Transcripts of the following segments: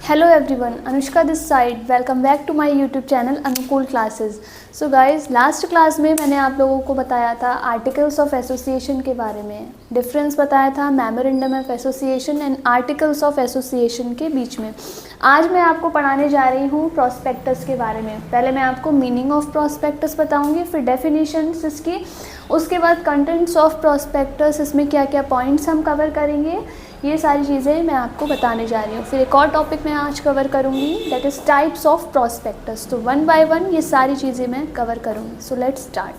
Hello everyone, Anushka this side. Welcome back to my YouTube channel Anukul Classes. So guys, last class में मैंने आप लोगों को बताया था आर्टिकल्स ऑफ एसोसिएशन के बारे में, डिफरेंस बताया था memorandum of association and articles of association के बीच में। आज मैं आपको पढ़ाने जा रही हूँ प्रॉस्पेक्टस के बारे में। पहले मैं आपको मीनिंग ऑफ प्रॉस्पेक्टस बताऊँगी, फिर डेफिनेशंस इसकी, उसके बाद कंटेंट्स ऑफ प्रॉस्पेक्टस, इसमें क्या क्या पॉइंट्स हम कवर करेंगे, ये सारी चीज़ें मैं आपको बताने जा रही हूँ। फिर एक और टॉपिक मैं आज कवर करूँगी, that is types of prospectus. तो वन बाय वन ये सारी चीज़ें मैं कवर करूँगी। So let's start.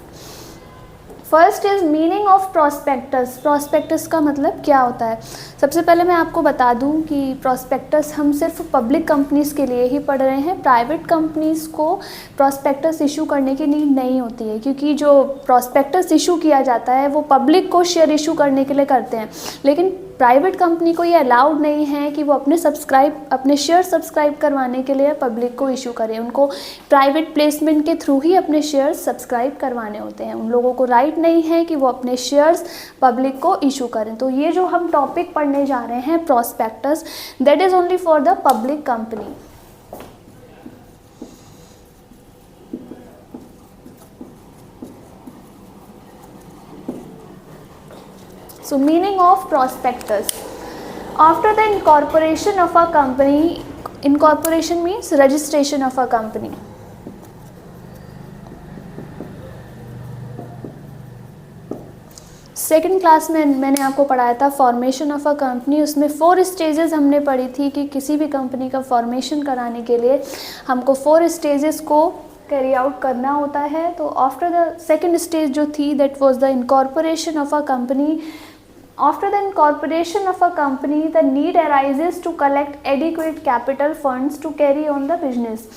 First is meaning of prospectus. Prospectus का मतलब क्या होता है? सबसे पहले मैं आपको बता दूं कि प्रॉस्पेक्टस हम सिर्फ पब्लिक कंपनीज़ के लिए ही पढ़ रहे हैं। प्राइवेट कंपनीज़ को प्रॉस्पेक्टस इशू करने की नीड नहीं होती है, क्योंकि जो प्रॉस्पेक्टस इशू किया जाता है वो पब्लिक को शेयर इशू करने के लिए करते हैं। लेकिन प्राइवेट कंपनी को ये अलाउड नहीं है कि वो अपने शेयर सब्सक्राइब करवाने के लिए पब्लिक को इशू करें। उनको प्राइवेट प्लेसमेंट के थ्रू ही अपने शेयर्स सब्सक्राइब करवाने होते हैं। उन लोगों को राइट नहीं है कि वो अपने शेयर्स पब्लिक को इशू करें। तो ये जो हम टॉपिक पढ़ने जा रहे हैं prospectus, that is only for the public company. So meaning of prospectus. After the incorporation of a company, incorporation means registration of a company. Second class में मैंने आपको पढ़ाया था फॉर्मेशन ऑफ अ कंपनी। उसमें 4 स्टेजेस हमने पढ़ी थी कि किसी भी कंपनी का फॉर्मेशन कराने के लिए हमको 4 स्टेजेस को कैरी आउट करना होता है। तो आफ्टर द सेकेंड स्टेज जो थी, that was the incorporation of a company. After the incorporation of a company, the need arises to collect adequate capital funds to carry on the business.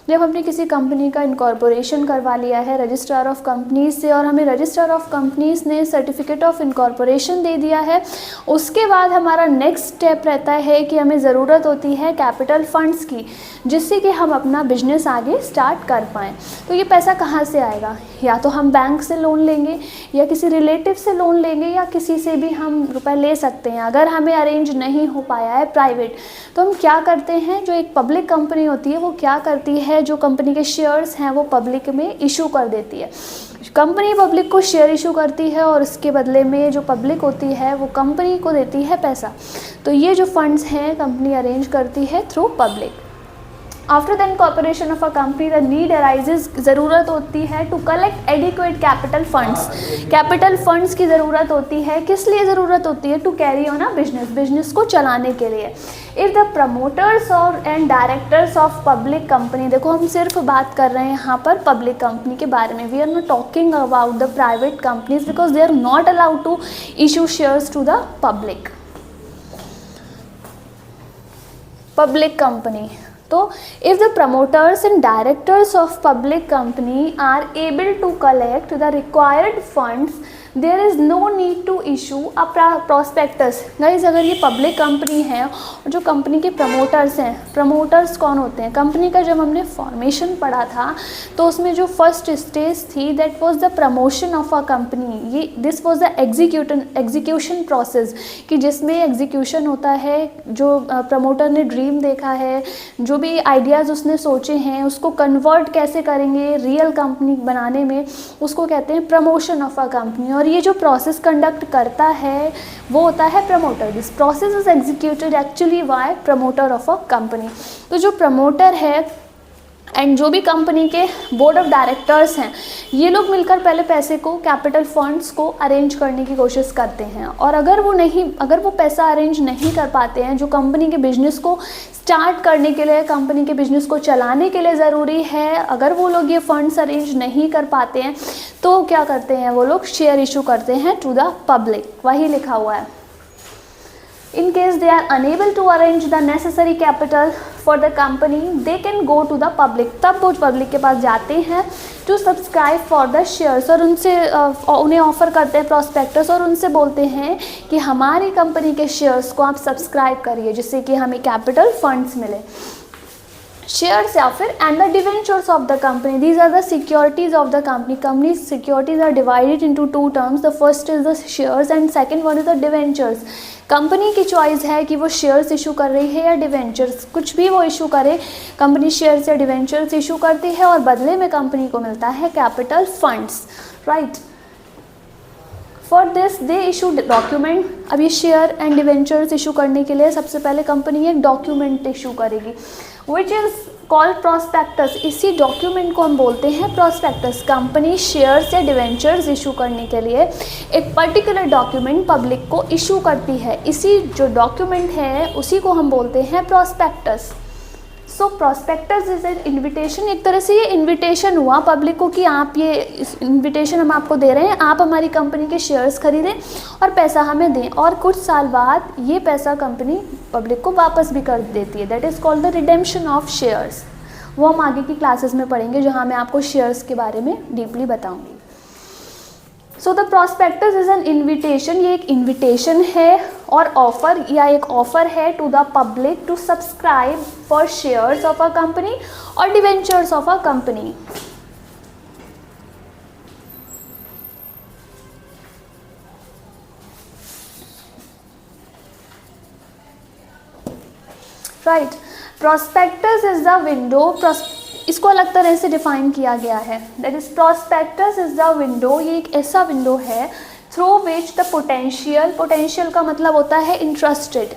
जब हमने किसी company का incorporation करवा लिया है registrar of companies से, और हमें रजिस्ट्रार ऑफ कंपनीज ने सर्टिफिकेट ऑफ इनकॉर्पोरेशन दे दिया है, उसके बाद हमारा नेक्स्ट स्टेप रहता है कि हमें ज़रूरत होती है कैपिटल फंड्स की, जिससे कि हम अपना बिजनेस आगे स्टार्ट कर पाएँ। तो ये पैसा कहाँ से आएगा? या तो हम बैंक से लोन लेंगे, या किसी रिलेटिव से लोन लेंगे, या किसी से भी हम रुपए ले सकते हैं। अगर हमें अरेंज नहीं हो पाया है प्राइवेट, तो हम क्या करते हैं, जो एक पब्लिक कंपनी होती है वो क्या करती है, जो कंपनी के शेयर्स हैं वो पब्लिक में इशू कर देती है। कंपनी पब्लिक को शेयर इशू करती है और इसके बदले में जो पब्लिक होती है वो कंपनी को देती है पैसा। तो ये जो फंड्स हैं कंपनी अरेंज करती है through public. After the incorporation of a company the need arises, ज़रूरत होती है to collect adequate capital funds. Capital funds की ज़रूरत होती है, किस लिए ज़रूरत होती है? To carry on a business, business को चलाने के लिए। इफ़ द प्रमोटर्स और and directors of public company, देखो हम सिर्फ बात कर रहे हैं यहाँ पर पब्लिक कंपनी के बारे में। We are not talking about the private companies because they are not allowed to issue shares to the public company. तो if the promoters and directors of public company are able to collect the required funds, there is no need to issue a prospectus. Guys, अगर ये public company है और जो company के promoters हैं, promoters कौन होते हैं? कंपनी का जब हमने फॉर्मेशन पढ़ा था तो उसमें जो फर्स्ट स्टेज थी, that was the promotion of a company. ये this was the execution process, कि जिसमें एग्जीक्यूशन होता है। जो प्रमोटर ने ड्रीम देखा है, जो भी आइडियाज़ उसने सोचे हैं, उसको कन्वर्ट कैसे करेंगे रियल कंपनी बनाने में, उसको कहते हैं प्रमोशन ऑफ अ कंपनी। और ये जो प्रोसेस कंडक्ट करता है वो होता है promoter. This process is executed actually by promoter of a company. तो जो प्रमोटर है एंड जो भी कंपनी के बोर्ड ऑफ डायरेक्टर्स हैं, ये लोग मिलकर पहले पैसे को, कैपिटल फंड्स को अरेंज करने की कोशिश करते हैं। और अगर वो पैसा अरेंज नहीं कर पाते हैं, जो कंपनी के बिजनेस को स्टार्ट करने के लिए, कंपनी के बिजनेस को चलाने के लिए ज़रूरी है, अगर वो लोग ये फंड्स अरेंज नहीं कर पाते हैं, तो क्या करते हैं वो लोग? शेयर इशू करते हैं टू द पब्लिक। वही लिखा हुआ है। In case they are unable to arrange the necessary capital for the company, they can go to the public. तब वो पब्लिक के पास जाते हैं to subscribe for the shares, और उन्हें ऑफ़र करते हैं प्रॉस्पेक्टस, और उनसे बोलते हैं कि हमारी कंपनी के शेयर्स को आप सब्सक्राइब करिए, जिससे कि हमें कैपिटल फंड्स मिले। शेयर्स या फिर and the debentures of the company, these are the securities of the company. Company securities are divided into two terms, the first is the shares and second one is the debentures. Company की choice है कि वो shares issue कर रही है या debentures, कुछ भी वो इशू करे, कंपनी शेयर्स या डिवेंचर्स इशू करती है और बदले में कंपनी को मिलता है capital funds, right. For this they issue document. अब ये शेयर एंड डिवेंचर्स इशू करने के लिए सबसे पहले कंपनी एक डॉक्यूमेंट इशू करेगी विच इज़ कॉल्ड प्रॉस्पेक्टस. इसी डॉक्यूमेंट को हम बोलते हैं प्रॉस्पेक्टस. कंपनी शेयर्स या डिवेंचर्स इशू करने के लिए एक पर्टिकुलर डॉक्यूमेंट पब्लिक को इशू करती है. इसी जो डॉक्यूमेंट है उसी को हम बोलते हैं prospectus. So prospectus is an invitation. एक तरह से ये इन्विटेशन हुआ पब्लिक को कि आप ये इन्विटेशन हम आपको दे रहे हैं, आप हमारी कंपनी के शेयर्स खरीदें और पैसा हमें दें, और कुछ साल बाद ये पैसा कंपनी पब्लिक को वापस भी कर देती है. That is called the redemption of shares. वो हम आगे की क्लासेस में पढ़ेंगे जहाँ मैं आपको शेयर्स के बारे में डीपली बताऊँगी. So the prospectus is an invitation. ये एक इन्विटेशन है और ऑफर या एक ऑफर है to the public to subscribe for shares of a company और debentures of a company. Right. Prospectus is the window. इसको अलग तरह से डिफाइन किया गया है. That is prospectus is the window. ये एक ऐसा विंडो है थ्रू विच द पोटेंशियल का मतलब होता है interested.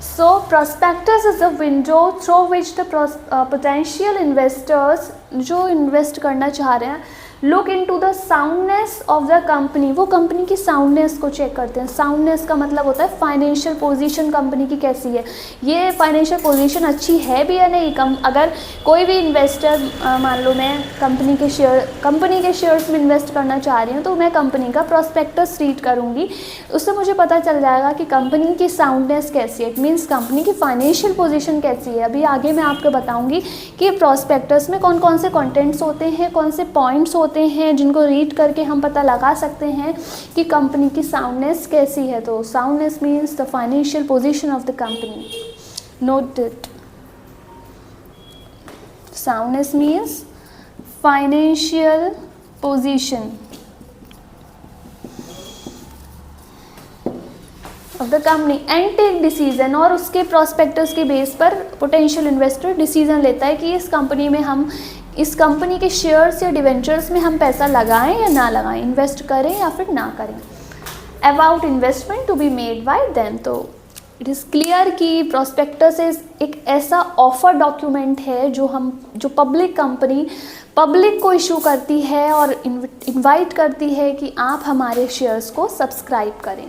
So prospectus is the window through which the potential investors, जो इन्वेस्ट करना चाह रहे हैं, look in to the soundness of the company. वो कंपनी की साउंडनेस को चेक करते हैं. साउंडनेस का मतलब होता है फाइनेंशियल पोजीशन कंपनी की कैसी है, ये फाइनेंशियल पोजीशन अच्छी है भी या नहीं. अगर कोई भी इन्वेस्टर, मान लो मैं कंपनी के शेयर्स में इन्वेस्ट करना चाह रही हूँ, तो मैं कंपनी का प्रॉस्पेक्टस रीड करूँगी. उससे मुझे पता चल जाएगा कि कंपनी की साउंडनेस कैसी है. इट मीन्स कंपनी की फाइनेंशियल पोजीशन कैसी है. अभी आगे मैं आपको बताऊँगी कि प्रॉस्पेक्टस में कौन कौन से कंटेंट्स होते हैं, कौन से पॉइंट्स होते हैं जिनको रीड करके हम पता लगा सकते हैं कि कंपनी की साउंडनेस कैसी है. तो soundness means the financial position of the company. Note it. Soundness means financial position of the company and take decision. और उसके प्रॉस्पेक्टस के बेस पर पोटेंशियल इन्वेस्टर डिसीजन लेता है कि इस कंपनी के शेयर्स या डिवेंचर्स में हम पैसा लगाएं या ना लगाएं, इन्वेस्ट करें या फिर ना करें. About investment to be made by them. तो इट इज़ क्लियर कि प्रॉस्पेक्टस एक ऐसा ऑफर डॉक्यूमेंट है जो पब्लिक को इशू करती है और इनवाइट करती है कि आप हमारे शेयर्स को सब्सक्राइब करें.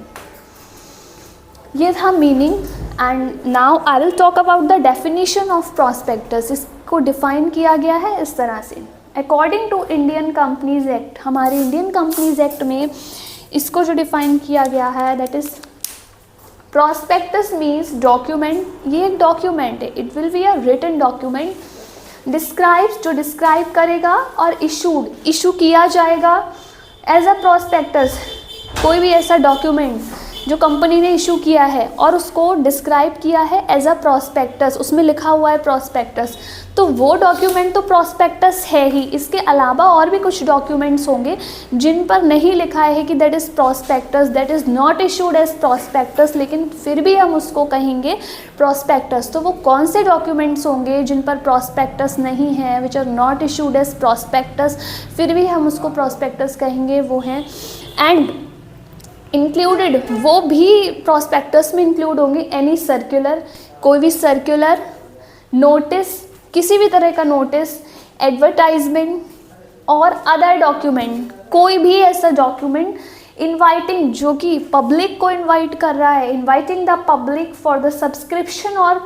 ये था meaning. And now I will talk about the definition of prospectus. इसको डिफाइन किया गया है इस तरह से. According to Indian Companies Act, हमारे इंडियन कंपनीज एक्ट में इसको जो डिफाइन किया गया है, that is prospectus means document. ये एक डॉक्यूमेंट है. It will be a written document. Describes, जो डिस्क्राइब करेगा, और इशू किया जाएगा एज अ प्रॉस्पेक्टस. कोई भी ऐसा डॉक्यूमेंट जो कंपनी ने इशू किया है और उसको डिस्क्राइब किया है एज अ प्रॉस्पेक्टस, उसमें लिखा हुआ है प्रॉस्पेक्टस, तो वो डॉक्यूमेंट तो प्रॉस्पेक्टस है ही. इसके अलावा और भी कुछ डॉक्यूमेंट्स होंगे जिन पर नहीं लिखा है कि that is prospectus, that is not issued as prospectus, लेकिन फिर भी हम उसको कहेंगे प्रॉस्पेक्टस. तो वो कौन से डॉक्यूमेंट्स होंगे जिन पर प्रॉस्पेक्टस नहीं है, which are not issued as prospectus, फिर भी हम उसको प्रॉस्पेक्टस कहेंगे, वो हैं. एंड इंक्लूडेड, वो भी प्रॉस्पेक्टस में इंक्लूड होंगे एनी सर्कुलर, कोई भी सर्कुलर, नोटिस, किसी भी तरह का नोटिस, एडवर्टाइजमेंट और अदर डॉक्यूमेंट. कोई भी ऐसा डॉक्यूमेंट इनवाइटिंग, जो कि पब्लिक को इनवाइट कर रहा है, inviting the public for the subscription और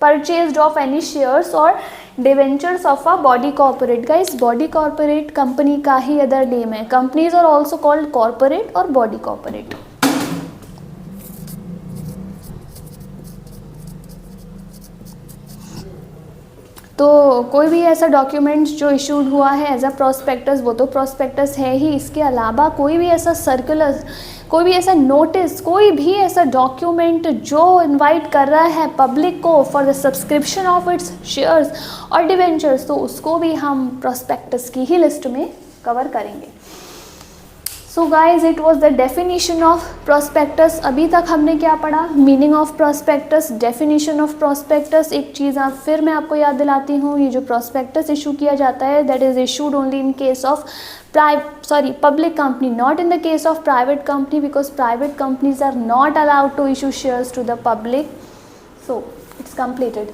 परचेज ऑफ एनी शेयर्स और debentures of a body corporate. Guys, body corporate company का ही अदर नेम है. Companies are also called corporate और बॉडी कॉर्पोरेट. तो कोई भी ऐसा डॉक्यूमेंट जो इशूड हुआ है एज अ प्रोस्पेक्टस, वो तो प्रोस्पेक्टस है ही। इसके अलावा कोई भी ऐसा सर्कुलर, कोई भी ऐसा नोटिस, कोई भी ऐसा डॉक्यूमेंट जो इनवाइट कर रहा है पब्लिक को for the subscription of its shares और डिवेंचर्स, तो उसको भी हम प्रोस्पेक्टस की ही लिस्ट में कवर करेंगे। So guys, it was the definition of prospectus. अभी तक हमने क्या पढ़ा? Meaning of prospectus, definition of prospectus. एक चीज़ फिर मैं आपको याद दिलाती हूँ, ये जो प्रोस्पेक्टस इशू किया जाता है that is issued only in case of public company, not in the case of private company, because private companies are not allowed to issue shares to the public. So it's completed.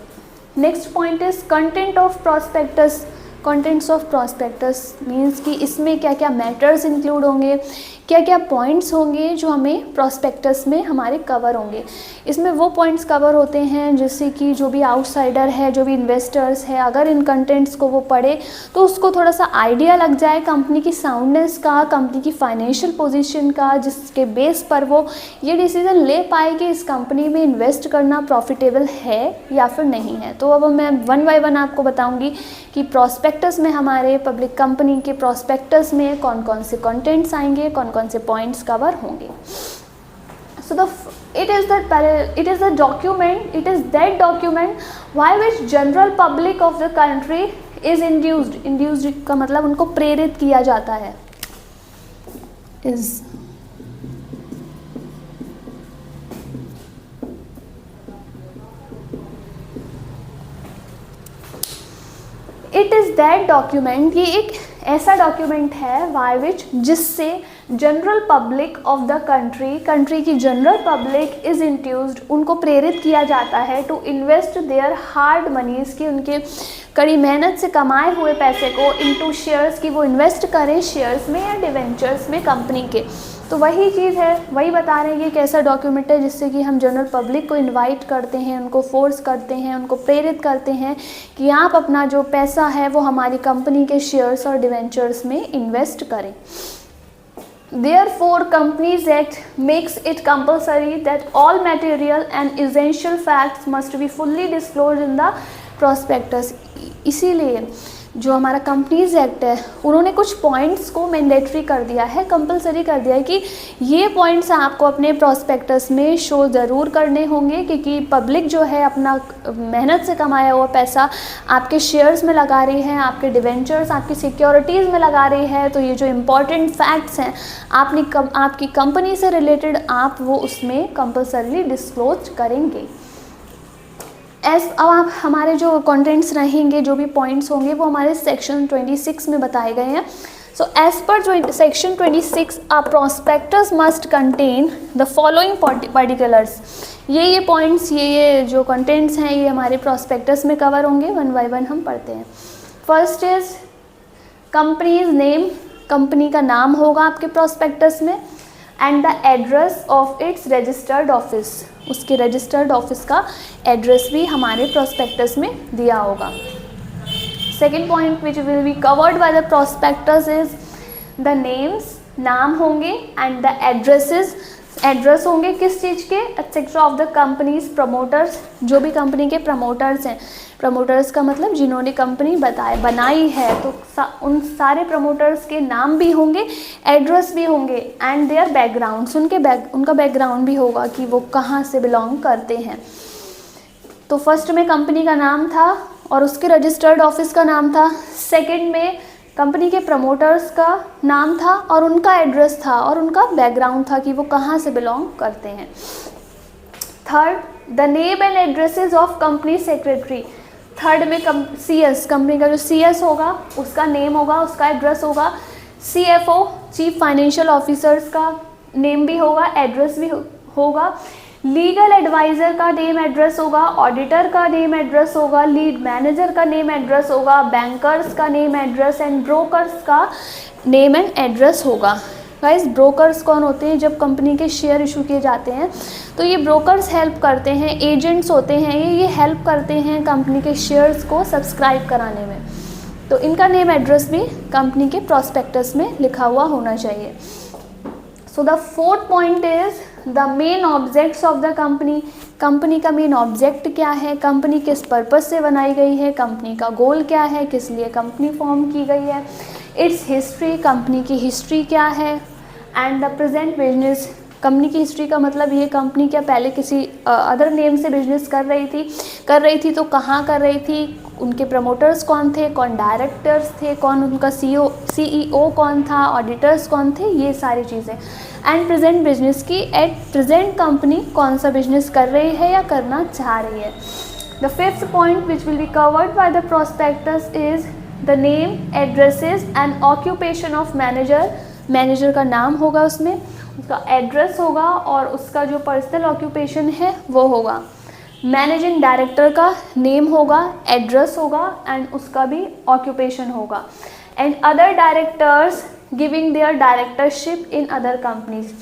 Next point is content of prospectus. Contents of prospectus means कि इसमें क्या क्या matters include होंगे, क्या क्या points होंगे जो हमें प्रोस्पेक्टस में हमारे कवर होंगे। इसमें वो पॉइंट्स कवर होते हैं जिससे कि जो भी आउटसाइडर है, जो भी इन्वेस्टर्स है, अगर इन कंटेंट्स को वो पढ़े तो उसको थोड़ा सा आइडिया लग जाए कंपनी की साउंडनेस का, कंपनी की फाइनेंशियल पोजीशन का, जिसके बेस पर वो ये डिसीजन ले पाए कि इस कंपनी में इन्वेस्ट करना प्रॉफिटेबल है या फिर नहीं है। तो अब मैं वन बाय वन आपको बताऊँगी कि प्रोस्पेक्टस में, हमारे पब्लिक कंपनी के प्रोस्पेक्टस में कौन कौन से कंटेंट्स आएंगे, कौन कौन से पॉइंट्स कवर होंगे। सो it is that document by which general public of the country is induced का मतलब उनको प्रेरित किया जाता है। इट इज़ दैट डॉक्यूमेंट, ये एक ऐसा डॉक्यूमेंट है बाय विच, जिससे general public of the country की जनरल पब्लिक इज़ इंड्यूस्ड, उनको प्रेरित किया जाता है टू इन्वेस्ट देयर हार्ड मनीज़, की उनके कड़ी मेहनत से कमाए हुए पैसे को इनटू शेयर्स, की वो इन्वेस्ट करें शेयर्स में या डिवेंचर्स में कंपनी के। तो वही चीज़ है, वही बता रहे हैं कि एक ऐसा डॉक्यूमेंट है जिससे कि हम जनरल पब्लिक को इनवाइट करते हैं, उनको फोर्स करते हैं, उनको प्रेरित करते हैं कि आप अपना जो पैसा है वो हमारी कंपनी के शेयर्स और डिवेंचर्स में इन्वेस्ट करें। Therefore, Companies Act makes it compulsory that all material and essential facts must be fully disclosed in the prospectus. इसीलिए जो हमारा कंपनीज एक्ट है उन्होंने कुछ पॉइंट्स को मैंडेटरी कर दिया है, कंपलसरी कर दिया है कि ये पॉइंट्स आपको अपने प्रोस्पेक्टस में शो ज़रूर करने होंगे, क्योंकि पब्लिक जो है अपना मेहनत से कमाया हुआ पैसा आपके शेयर्स में लगा रही है, आपके डिवेंचर्स, आपकी सिक्योरिटीज़ में लगा रही है। तो ये जो इम्पॉर्टेंट फैक्ट्स हैं आपकी कंपनी से रिलेटेड, आप वो उसमें कंपलसरीली डिस्क्लोज करेंगे। अब हमारे जो कंटेंट्स रहेंगे, जो भी पॉइंट्स होंगे वो हमारे सेक्शन 26 में बताए गए हैं। सो एज पर जो section 26, a prospectus must contain the following particulars. ये पॉइंट्स, ये जो कंटेंट्स हैं ये हमारे प्रोस्पेक्टस में कवर होंगे। वन बाय वन हम पढ़ते हैं। First is companies name, company का नाम होगा आपके प्रोस्पेक्टस में, and the address of its registered office, उसके रजिस्टर्ड ऑफिस का एड्रेस भी हमारे प्रोस्पेक्टस में दिया होगा। Second point which will be covered by the prospectus is the names, नाम होंगे, एंड द एड्रेसेस, एड्रेस होंगे किस चीज़ के, etcetera of the companies promoters, जो भी कंपनी के प्रमोटर्स हैं। प्रमोटर्स का मतलब जिन्होंने कंपनी बनाई है, तो उन सारे प्रमोटर्स के नाम भी होंगे, एड्रेस भी होंगे, एंड देयर बैकग्राउंड्स, उनका बैकग्राउंड भी होगा कि वो कहाँ से बिलोंग करते हैं। तो फर्स्ट में कंपनी का नाम था और उसके रजिस्टर्ड ऑफिस का नाम था। सेकंड में कंपनी के प्रमोटर्स का नाम था और उनका एड्रेस था और उनका बैकग्राउंड था कि वो कहाँ से बिलोंग करते हैं। Third, the name and addresses of company secretary. Third में CS, कंपनी का जो CS होगा उसका नेम होगा, उसका एड्रेस होगा। CFO, चीफ फाइनेंशियल ऑफिसर्स का नेम भी होगा, एड्रेस भी होगा। लीगल एडवाइज़र का नेम एड्रेस होगा, ऑडिटर का नेम एड्रेस होगा, लीड मैनेजर का नेम एड्रेस होगा, बैंकर्स का नेम एड्रेस, एंड ब्रोकर्स का नेम एंड एड्रेस होगा। गाइस, ब्रोकर्स कौन होते हैं? जब कंपनी के शेयर इशू किए जाते हैं तो ये ब्रोकर्स हेल्प करते हैं, एजेंट्स होते हैं, ये हेल्प करते हैं कंपनी के शेयर्स को सब्सक्राइब कराने में। तो इनका नेम एड्रेस भी कंपनी के प्रॉस्पेक्टस में लिखा हुआ होना चाहिए। So the fourth point is the main objects of the company. Company का मेन ऑब्जेक्ट क्या है, कंपनी किस पर्पस से बनाई गई है, कंपनी का गोल क्या है, किस लिए कंपनी फॉर्म की गई है, इट्स हिस्ट्री, कंपनी की हिस्ट्री क्या है, and the present business. Company की हिस्ट्री का मतलब ये कंपनी क्या पहले किसी अदर नेम से बिजनेस कर रही थी तो कहाँ कर रही थी, उनके प्रमोटर्स कौन थे, कौन डायरेक्टर्स थे, कौन उनका सीईओ कौन था, ऑडिटर्स कौन थे, ये सारी चीज़ें। एंड प्रेजेंट बिजनेस की एट प्रेजेंट कंपनी कौन सा बिजनेस कर रही है या करना चाह रही है। The fifth point which will be covered by the prospectus is the name, addresses and occupation of manager. Manager का नाम होगा, उसमें उसका एड्रेस होगा और उसका जो पर्सनल ऑक्यूपेशन है वो होगा। मैनेजिंग डायरेक्टर का नेम होगा, एड्रेस होगा एंड उसका भी ऑक्यूपेशन होगा। And other directors giving their directorship in other companies.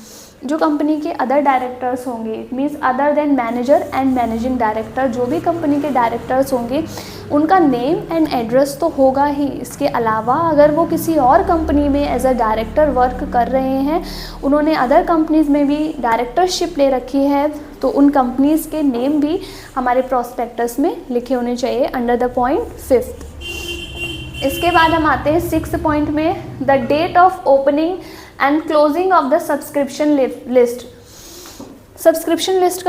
जो कंपनी के अदर डायरेक्टर्स होंगे, it means other than manager and managing director, जो भी कंपनी के डायरेक्टर्स होंगे उनका नेम एंड एड्रेस तो होगा ही। इसके अलावा अगर वो किसी और कंपनी में एज अ डायरेक्टर वर्क कर रहे हैं, उन्होंने अदर कंपनीज़ में भी डायरेक्टरशिप ले रखी है, तो उन कंपनीज़ के नेम भी हमारे प्रोस्पेक्टस में लिखे होने चाहिए अंडर द पॉइंट फिफ्थ। इसके बाद हम आते हैं सिक्स्थ पॉइंट में, the date of opening and closing of the subscription list. Subscription list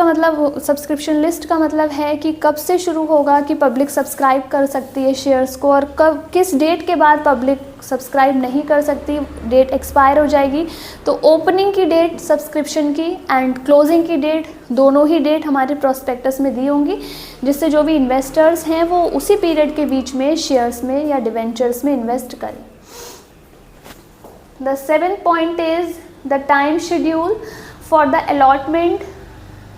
का मतलब है कि कब से शुरू होगा कि पब्लिक सब्सक्राइब कर सकती है शेयर्स को, और कब किस डेट के बाद पब्लिक सब्सक्राइब नहीं कर सकती, डेट एक्सपायर हो जाएगी। तो ओपनिंग की डेट सब्सक्रिप्शन की एंड क्लोजिंग की डेट, दोनों ही डेट हमारे प्रोस्पेक्टस में दी होंगी, जिससे जो भी इन्वेस्टर्स हैं वो उसी पीरियड के बीच में शेयर्स में या डिवेंचर्स में इन्वेस्ट करें। The seventh point is the time schedule for the allotment.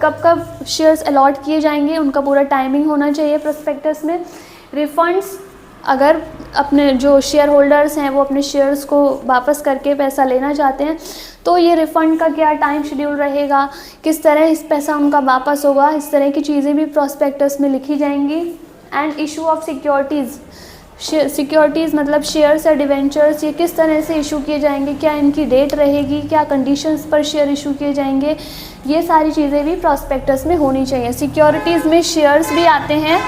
कब कब शेयर्स अलॉट किए जाएंगे उनका पूरा टाइमिंग होना चाहिए प्रोस्पेक्टस में। रिफंड्स, अगर अपने जो शेयर होल्डर्स हैं वो अपने शेयर्स को वापस करके पैसा लेना चाहते हैं तो ये रिफ़ंड का क्या टाइम शेड्यूल रहेगा, किस तरह इस पैसा उनका वापस होगा, इस तरह की चीज़ें भी प्रोस्पेक्टस में लिखी जाएंगी। एंड इशू ऑफ सिक्योरिटीज़ मतलब शेयर्स या डिवेंचर्स, ये किस तरह से इशू किए जाएंगे, क्या इनकी डेट रहेगी, क्या कंडीशंस पर शेयर इशू किए जाएंगे, ये सारी चीज़ें भी प्रोस्पेक्टस में होनी चाहिए। सिक्योरिटीज़ में शेयर्स भी आते हैं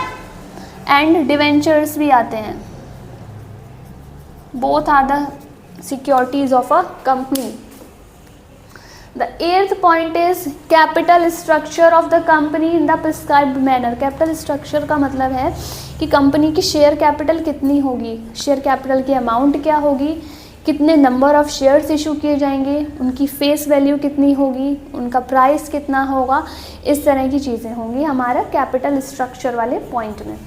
एंड डिवेंचर्स भी आते हैं, both are the securities of a company. The eighth point is capital structure of the company in the prescribed manner। Capital structure का मतलब है कि कंपनी की शेयर कैपिटल कितनी होगी, शेयर कैपिटल की अमाउंट क्या होगी, कितने नंबर ऑफ शेयर्स इशू किए जाएंगे, उनकी फेस वैल्यू कितनी होगी, उनका प्राइस कितना होगा, इस तरह की चीज़ें होंगी हमारा कैपिटल स्ट्रक्चर वाले पॉइंट में।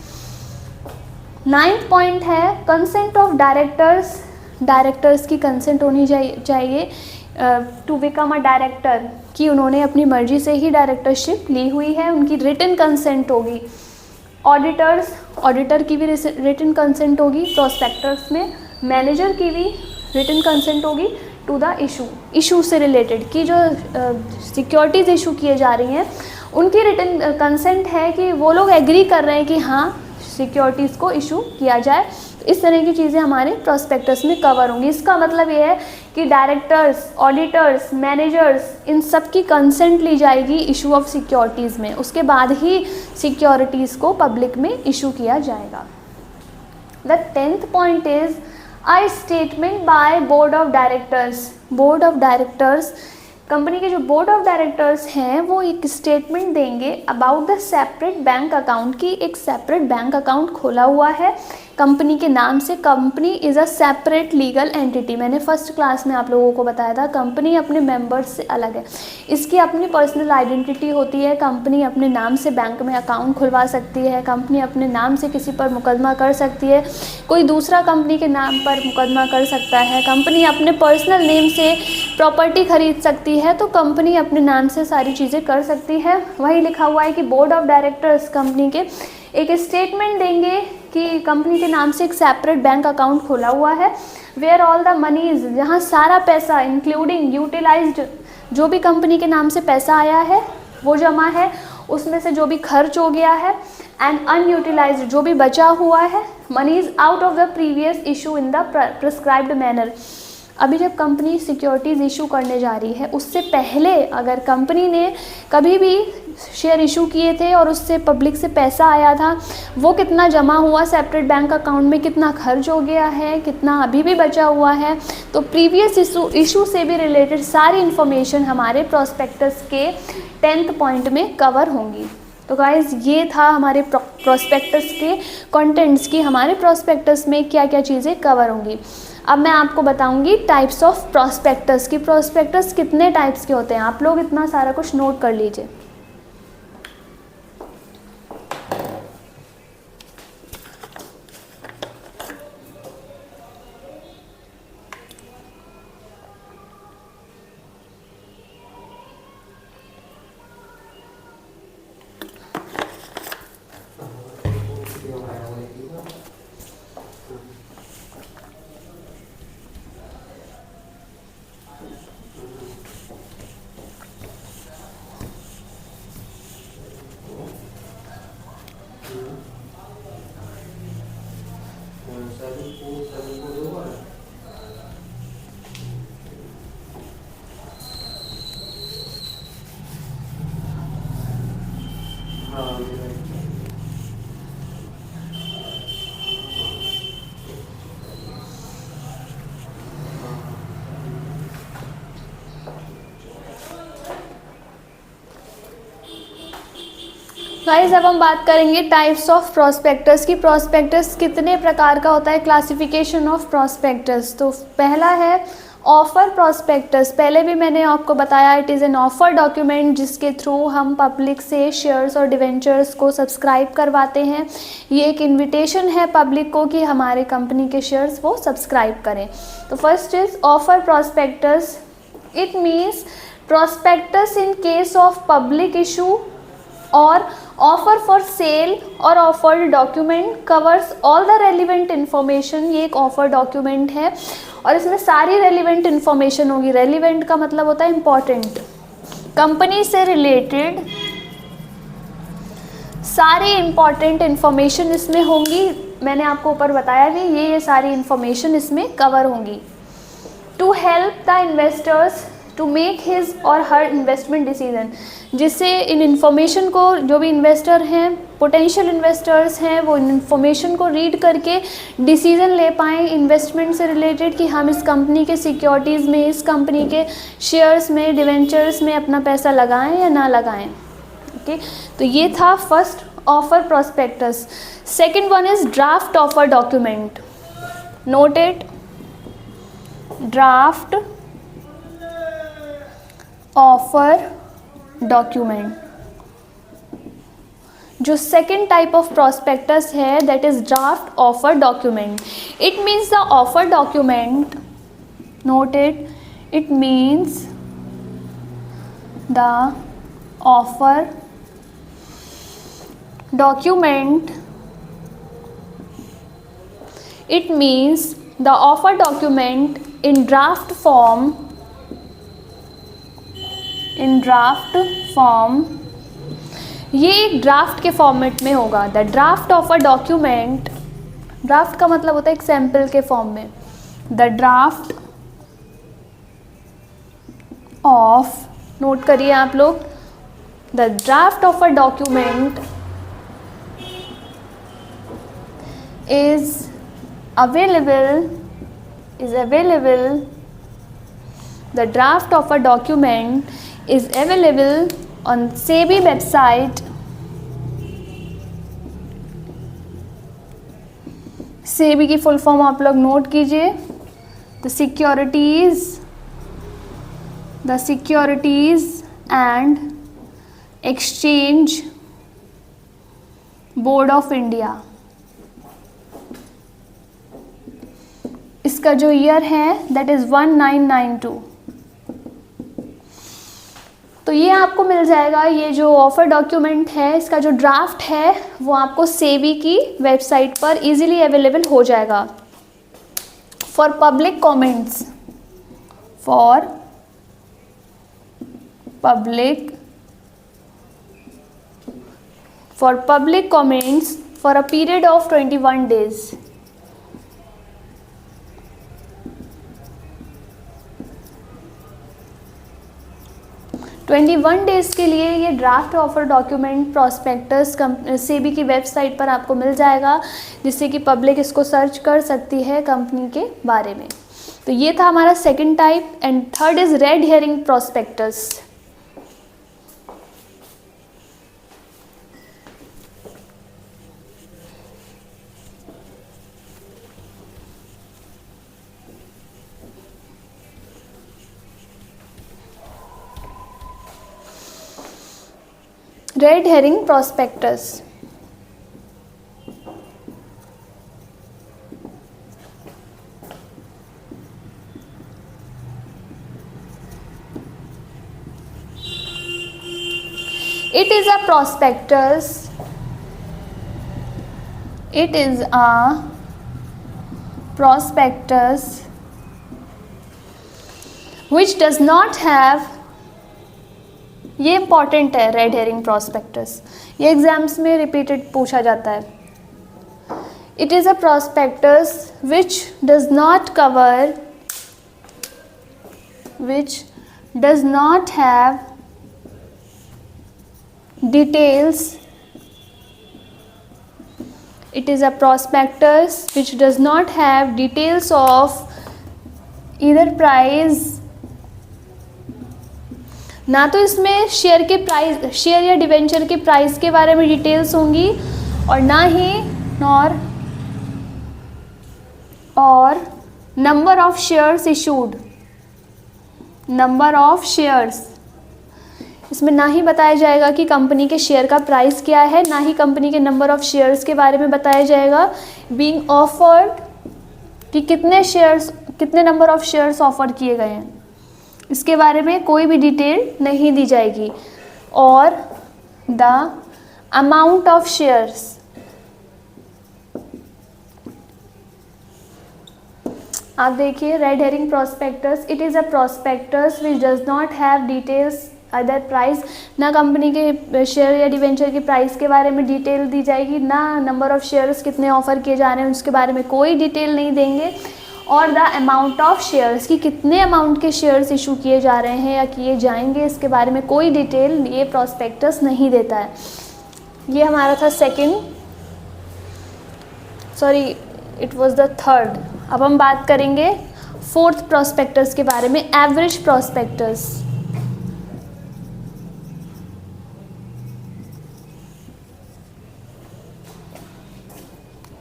नाइन्थ पॉइंट है कंसेंट ऑफ डायरेक्टर्स। डायरेक्टर्स की कंसेंट होनी चाहिए टू बिकम अ डायरेक्टर, कि उन्होंने अपनी मर्जी से ही डायरेक्टरशिप ली हुई है, उनकी रिटन कंसेंट होगी। ऑडिटर की भी रिटन कंसेंट होगी प्रोस्पेक्टस में। मैनेजर की भी रिटन कंसेंट होगी टू द इशू से रिलेटेड, कि जो सिक्योरिटीज़ इशू किए जा रही हैं उनकी रिटन कंसेंट है कि वो लोग एग्री कर रहे हैं कि हाँ सिक्योरिटीज़ को इशू किया जाए। इस तरह की चीज़ें हमारे प्रोस्पेक्टस में कवर होंगी। इसका मतलब ये है कि डायरेक्टर्स, ऑडिटर्स, मैनेजर्स, इन सब की कंसेंट ली जाएगी इशू ऑफ सिक्योरिटीज़ में, उसके बाद ही सिक्योरिटीज़ को पब्लिक में इशू किया जाएगा। The 10th point is a statement by board of directors. Board of directors, company के जो बोर्ड ऑफ डायरेक्टर्स हैं वो एक स्टेटमेंट देंगे about the separate bank account, की एक सेपरेट बैंक अकाउंट खोला हुआ है कंपनी के नाम से। Company is a separate legal entity. मैंने फर्स्ट क्लास में आप लोगों को बताया था कंपनी अपने मेंबर्स से अलग है, इसकी अपनी पर्सनल आइडेंटिटी होती है। कंपनी अपने नाम से बैंक में अकाउंट खुलवा सकती है, कंपनी अपने नाम से किसी पर मुकदमा कर सकती है, कोई दूसरा कंपनी के नाम पर मुकदमा कर सकता है, कंपनी अपने पर्सनल नेम से प्रॉपर्टी खरीद सकती है, तो कंपनी अपने नाम से सारी चीज़ें कर सकती है। वही लिखा हुआ है कि बोर्ड ऑफ डायरेक्टर्स कंपनी के एक स्टेटमेंट देंगे कि कंपनी के नाम से एक सेपरेट बैंक अकाउंट खोला हुआ है, वेयर ऑल द मनीज, जहाँ सारा पैसा इंक्लूडिंग यूटिलाइज्ड, जो भी कंपनी के नाम से पैसा आया है वो जमा है, उसमें से जो भी खर्च हो गया है, एंड अनयूटिलाइज्ड, जो भी बचा हुआ है, monies out of the previous issue in the prescribed manner. अभी जब कंपनी सिक्योरिटीज़ इशू करने जा रही है, उससे पहले अगर कंपनी ने कभी भी शेयर इशू किए थे और उससे पब्लिक से पैसा आया था, वो कितना जमा हुआ सेपरेट बैंक अकाउंट में, कितना खर्च हो गया है, कितना अभी भी बचा हुआ है, तो प्रीवियस इशू से भी रिलेटेड सारी इन्फॉर्मेशन हमारे प्रोस्पेक्टस के 10th पॉइंट में कवर होंगी। तो गाइज़ ये था हमारे प्रोस्पेक्टस के कंटेंट्स की, हमारे प्रोस्पेक्टस में क्या क्या चीज़ें कवर होंगी। अब मैं आपको बताऊंगी टाइप्स ऑफ प्रोस्पेक्टस की, प्रोस्पेक्टस कितने टाइप्स के होते हैं। आप लोग इतना सारा कुछ नोट कर लीजिए। गाइस अब हम बात करेंगे टाइप्स ऑफ प्रोस्पेक्टस की। प्रोस्पेक्टस कितने प्रकार का होता है, क्लासिफिकेशन ऑफ प्रोस्पेक्टस। तो पहला है ऑफर प्रोस्पेक्टस। पहले भी मैंने आपको बताया, it is an offer document जिसके थ्रू हम पब्लिक से शेयर्स और डिवेंचर्स को सब्सक्राइब करवाते हैं। ये एक इनविटेशन है पब्लिक को कि हमारे कंपनी के शेयर्स वो सब्सक्राइब करें। तो first is offer prospectus. It means prospectus in case of public issue और ऑफर फॉर सेल और offer document covers all the relevant information. ये एक ऑफर डॉक्यूमेंट है और इसमें सारी रेलिवेंट इन्फॉर्मेशन होगी। रेलिवेंट का मतलब होता है इम्पॉर्टेंट, कंपनी से रिलेटेड सारी इम्पॉर्टेंट इन्फॉर्मेशन इसमें होंगी। मैंने आपको ऊपर बताया कि ये सारी इन्फॉर्मेशन इसमें कवर होंगी। To help the investors to make his or her investment decision, जिससे इन इन्फॉर्मेशन को जो भी इन्वेस्टर हैं, पोटेंशियल इन्वेस्टर्स हैं, वो इन इन्फॉर्मेशन को रीड करके डिसीजन ले पाएँ इन्वेस्टमेंट से रिलेटेड कि हम इस कंपनी के सिक्योरिटीज़ में, इस कंपनी के शेयर्स में, डिवेंचर्स में अपना पैसा लगाएं या ना लगाएं। ओके, तो ये था first offer prospectus. Second one is draft offer document. Note it, draft offer document. जो सेकेंड टाइप ऑफ प्रोस्पेक्टस है that is draft offer document. It means the offer document, note it, it means the offer document, it means the offer document in draft form, ये एक draft के format में होगा। The draft offer document, draft का मतलब होता है एक सैम्पल के फॉर्म में। द ड्राफ्ट ऑफ, नोट करिए आप लोग, the draft offer document is available, the draft of a document is available on SEBI website, SEBI की फुल फॉर्म आप लोग नोट कीजिए, the Securities and Exchange Board of India। इसका जो year है दैट इज़ 1992। तो ये आपको मिल जाएगा। ये जो ऑफर डॉक्यूमेंट है, इसका जो ड्राफ्ट है वो आपको सेबी की वेबसाइट पर इजीली अवेलेबल हो जाएगा। For public comments, for public comments for a period of 21 days। 21 days के लिए ये draft offer document prospectus SEBI की वेबसाइट पर आपको मिल जाएगा, जिससे कि पब्लिक इसको सर्च कर सकती है कंपनी के बारे में। तो ये था हमारा second type. And third is red hearing prospectus. Red herring prospectus. It is a prospectus. It is a prospectus which does not have, ये इंपॉर्टेंट है, रेड हेयरिंग प्रॉस्पेक्टस, ये एग्जाम्स में रिपीटेड पूछा जाता है। It is a prospectus which does not cover, which does not have details, it is a prospectus which does not have details of either price, ना तो इसमें share के price, share या डिवेंचर के प्राइस के बारे में डिटेल्स होंगी, और ना ही और number of shares issued, number of shares, इसमें ना ही बताया जाएगा कि कंपनी के शेयर का प्राइस क्या है, ना ही कंपनी के नंबर ऑफ शेयर्स के बारे में बताया जाएगा। बीइंग ऑफर्ड, कि कितने शेयर्स, कितने नंबर ऑफ शेयर्स ऑफर किए गए हैं, इसके बारे में कोई भी डिटेल नहीं दी जाएगी। और द अमाउंट ऑफ शेयर्स, आप देखिए red hearing prospectus, it is a prospectus which does not have details other price, ना कंपनी के शेयर या डिवेंचर के प्राइस के बारे में डिटेल दी जाएगी, ना नंबर ऑफ शेयर्स कितने ऑफर किए जा रहे हैं उसके बारे में कोई डिटेल नहीं देंगे, और द अमाउंट ऑफ शेयर्स, कि कितने अमाउंट के शेयर्स इशू किए जा रहे हैं या किए जाएंगे, इसके बारे में कोई डिटेल ये प्रॉस्पेक्टस नहीं देता है। ये हमारा था second, sorry it was the third. अब हम बात करेंगे फोर्थ प्रॉस्पेक्टस के बारे में, average prospectus.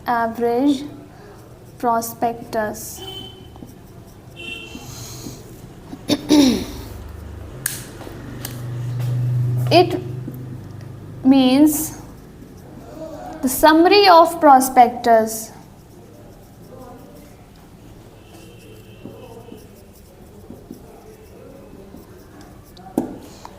Average prospectus. It means the summary of prospectus.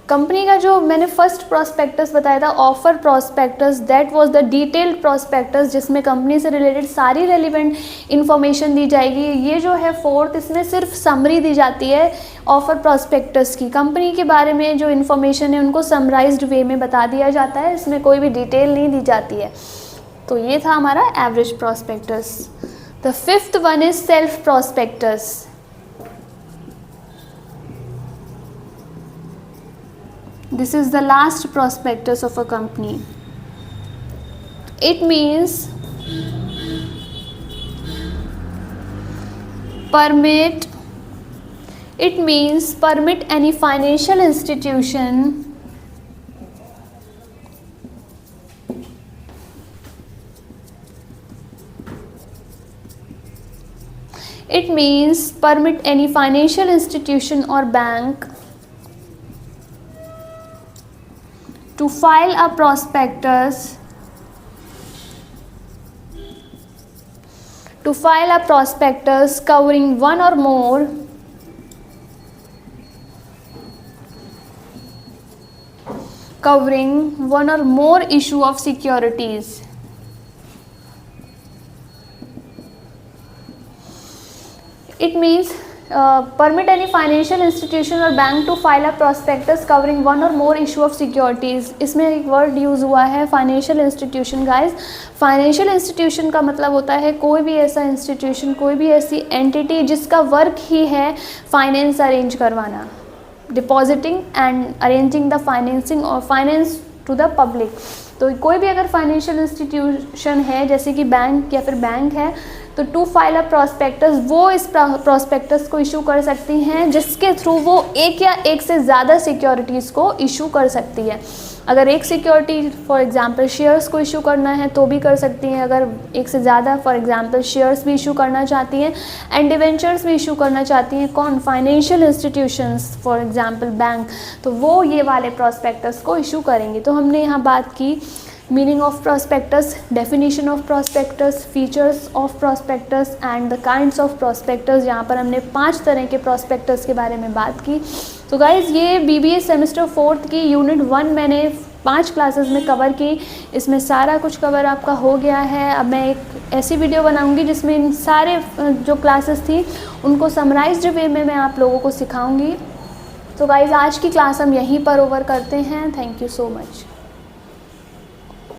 Company का जो मैंने फर्स्ट प्रॉस्पेक्टस बताया था, offer prospectus, that was the detailed prospectus, जिसमें कंपनी से रिलेटेड सारी रेलिवेंट इन्फॉर्मेशन दी जाएगी। ये जो है फोर्थ, इसमें सिर्फ समरी दी जाती है ऑफर प्रॉस्पेक्टस की, कंपनी के बारे में जो इन्फॉर्मेशन है उनको समराइज्ड वे में बता दिया जाता है, इसमें कोई भी डिटेल नहीं दी जाती है। तो ये था हमारा average prospectus. The fifth one is self prospectus. This is the last prospectus of a company. It means permit any financial institution or bank to file a prospectus covering one or more issue of securities. It means permit any financial institution or bank to file a prospectus covering one or more issue of securities. इसमें एक word use हुआ है financial institution. Guys, financial institution का मतलब होता है कोई भी ऐसा इंस्टीट्यूशन, कोई भी ऐसी एंटिटी जिसका वर्क ही है फाइनेंस अरेंज करवाना, depositing and arranging the financing और फाइनेंस टू द पब्लिक। तो कोई भी अगर फाइनेंशियल इंस्टीट्यूशन है जैसे कि बैंक या फिर बैंक है, तो टू फाइल अ प्रॉस्पेक्टस, वो इस प्रॉस्पेक्टस को इशू कर सकती हैं जिसके थ्रू वो एक या एक से ज़्यादा सिक्योरिटीज़ को इशू कर सकती है। अगर एक सिक्योरिटी फॉर एग्जांपल शेयर्स को इशू करना है तो भी कर सकती हैं, अगर एक से ज़्यादा फॉर एग्जांपल शेयर्स भी इशू करना चाहती हैं एंड डिवेंचर्स भी इशू करना चाहती हैं, कौन, financial institutions for example bank, तो वो ये वाले प्रॉस्पेक्टस को इशू करेंगे। तो हमने यहाँ बात की meaning of prospectus, definition of prospectus, features of prospectus and the kinds of prospectus. यहाँ पर हमने 5 तरह के प्रॉस्पेक्टस के बारे में बात की। तो गाइज़ ये BBA सेमेस्टर 4 की यूनिट 1 मैंने 5 क्लासेस में कवर की, इसमें सारा कुछ कवर आपका हो गया है। अब मैं एक ऐसी वीडियो बनाऊंगी जिसमें इन सारे जो क्लासेस थी उनको समराइज्ड वे में मैं आप लोगों को सिखाऊंगी। तो गाइज़ आज की क्लास हम यहीं पर ओवर करते हैं। Thank you so much.